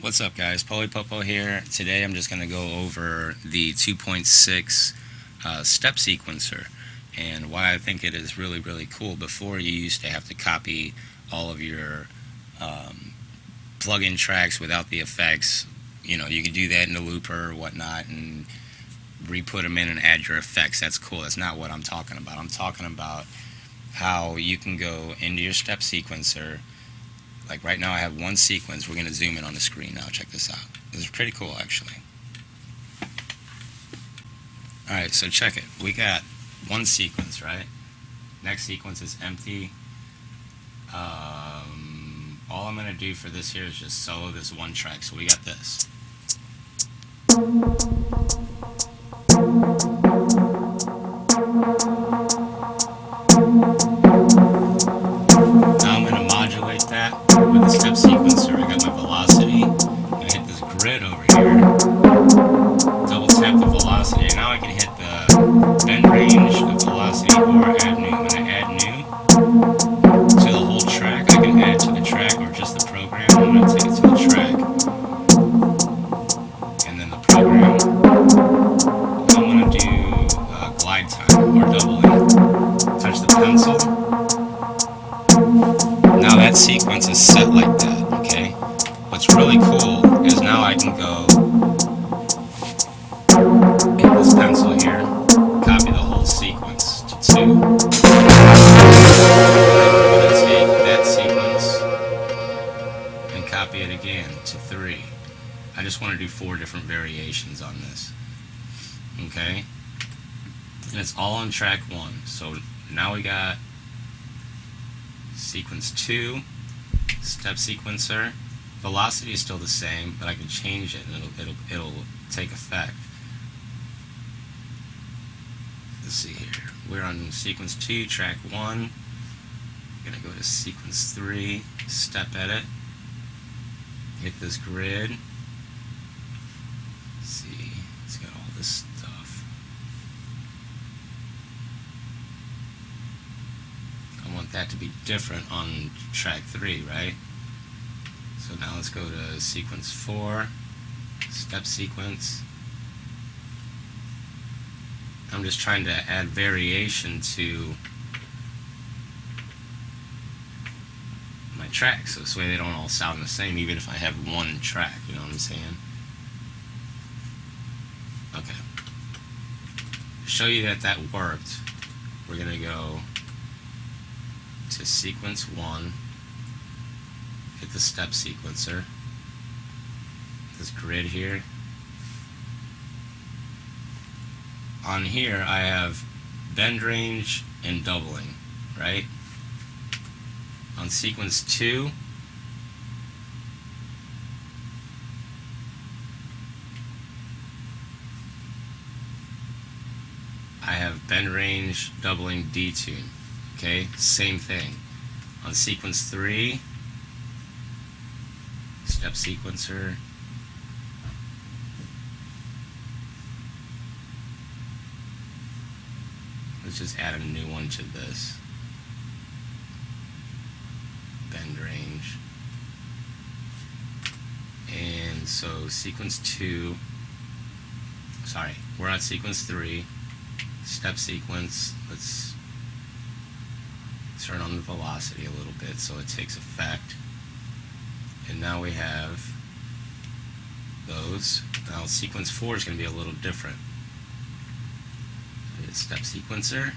What's up, guys? Popo here. Today I'm just going to go over the 2.6 step sequencer and why I think it is really cool. Before, you used to have to copy all of your plug-in tracks without the effects. You know, you could do that in the looper or whatnot and re-put them in and add your effects. That's cool. That's not what I'm talking about. I'm talking about how you can go into your step sequencer. Like right now I have one sequence. We're going to zoom in on the screen now. Check this out. This is pretty cool, actually. Alright, so check it. We got one sequence, right? Next sequence is empty. All I'm going to do for this here is just solo this one track. So we got this. Now I'm going to modulate that with the step sequencer. I got my velocity. I'm going to hit this grid over here. Double tap the velocity. And now I can hit the bend range, the velocity, or add new. I'm going to add new to the whole track. I can add to the track or just the program. I'm going to take it to the track. And then the program. I'm going to do glide time or doubling. Touch the pencil. Now that sequence is set like that, okay? What's really cool is now I can go hit this pencil here, copy the whole sequence to 2. I'm going to take that sequence and copy it again to 3. I just want to do 4 different variations on this, okay? And it's all on track 1. So now we got sequence 2, step sequencer. Velocity is still the same, but I can change it and it'll take effect. Let's see here. We're on sequence 2, track 1. I'm gonna go to sequence 3, step edit. Hit this grid. Let's see, it's got all this stuff. I want that to be different on track 3, right? So now let's go to sequence 4, step sequence. I'm just trying to add variation to my tracks, so this way they don't all sound the same, even if I have one track, you know what I'm saying? Okay. To show you that that worked, we're going to go to sequence 1, hit the step sequencer, this grid here. On here I have bend range and doubling, right? On sequence 2, I have bend range, doubling, detune. Okay, same thing. On sequence 3, step sequencer, let's just add a new one to this. Bend range. And so sequence 2, sorry, we're on sequence 3, step sequence. Let's turn on the velocity a little bit so it takes effect. And now we have those. Now sequence 4 is going to be a little different. Step sequencer,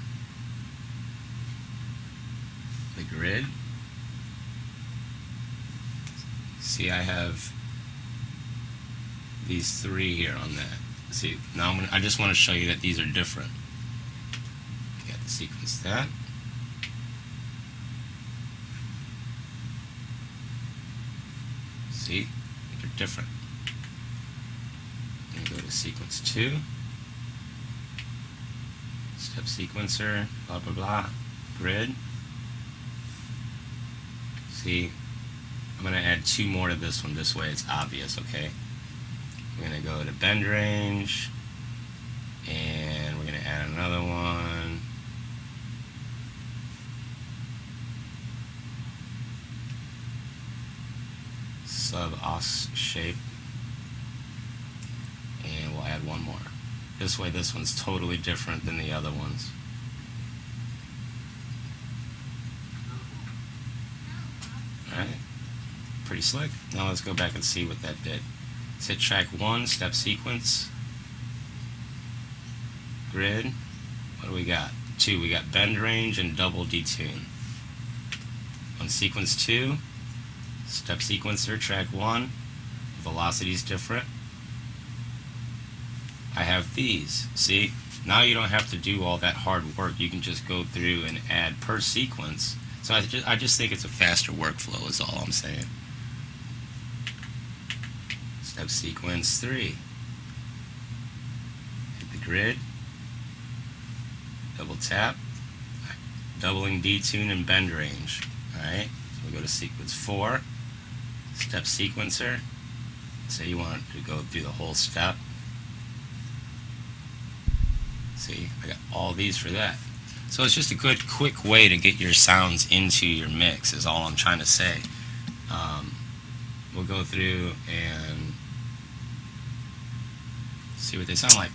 the grid. See, I have these 3 here on that. See, now I just want to show you that these are different. You got the sequence that. See, they're different. I'm going to go to sequence 2. Step sequencer, blah blah blah, grid. See, I'm going to add 2 more to this one, this way it's obvious, okay? We're going to go to bend range, and we're going to add another one. sub os shape, and we'll add one more. This way this one's totally different than the other ones. Alright, pretty slick. Now let's go back and see what that did. Let's hit track 1, step sequence, grid. What do we got? 2, we got bend range and double detune. On sequence 2, step sequencer, track 1, velocity is different. I have these. See, now you don't have to do all that hard work. You can just go through and add per sequence. So I just think it's a faster workflow is all I'm saying. Step sequence 3. Hit the grid. Double tap. Doubling detune and bend range. Alright, so we'll go to sequence 4. Step sequencer. Say you want to go through the whole step. See, I got all these for that. So it's just a good, quick way to get your sounds into your mix is all I'm trying to say. We'll go through and see what they sound like.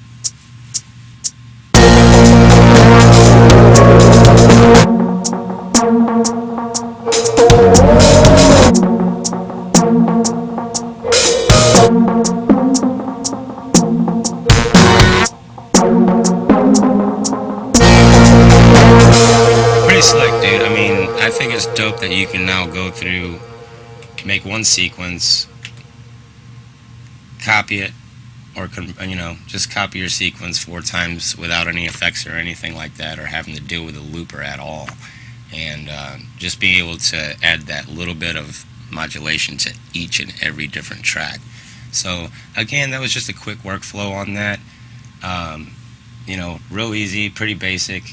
Slick, dude. I mean, I think it's dope that you can now go through, make one sequence, copy it, or just copy your sequence 4 times without any effects or anything like that, or having to deal with a looper at all, and just being able to add that little bit of modulation to each and every different track. So again, that was just a quick workflow on that. Real easy, pretty basic.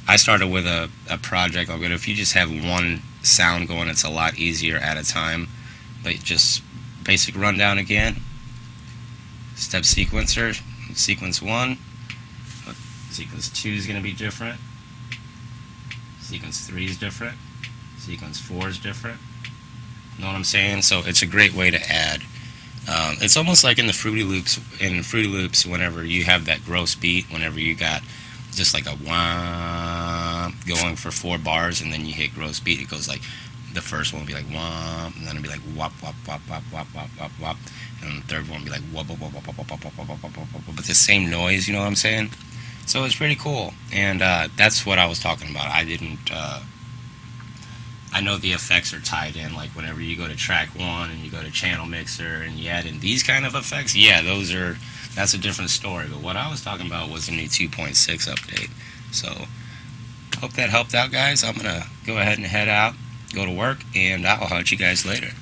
I started with a project, but if you just have one sound going, it's a lot easier at a time. But just basic rundown again. Step sequencer, sequence 1. Sequence 2 is going to be different. Sequence 3 is different. Sequence 4 is different. Know what I'm saying? So it's a great way to add. It's almost like in the Fruity Loops, whenever you have that gross beat, whenever you got just like a wah going for 4 bars, and then you hit gross beat, it goes like, the first one will be like wah, and then it'll be like wop wop wop wop wop wop wop wop, and the third one will be like wop wop wop wop wop wop wop wop wop wop wop, but the same noise, you know what I'm saying? So it's pretty cool, and that's what I was talking about. I know the effects are tied in, like whenever you go to track 1 and you go to channel mixer and you add in these kind of effects, yeah, that's a different story. But what I was talking about was the new 2.6 update. So hope that helped out, guys. I'm gonna go ahead and head out, go to work, and I'll catch you guys later.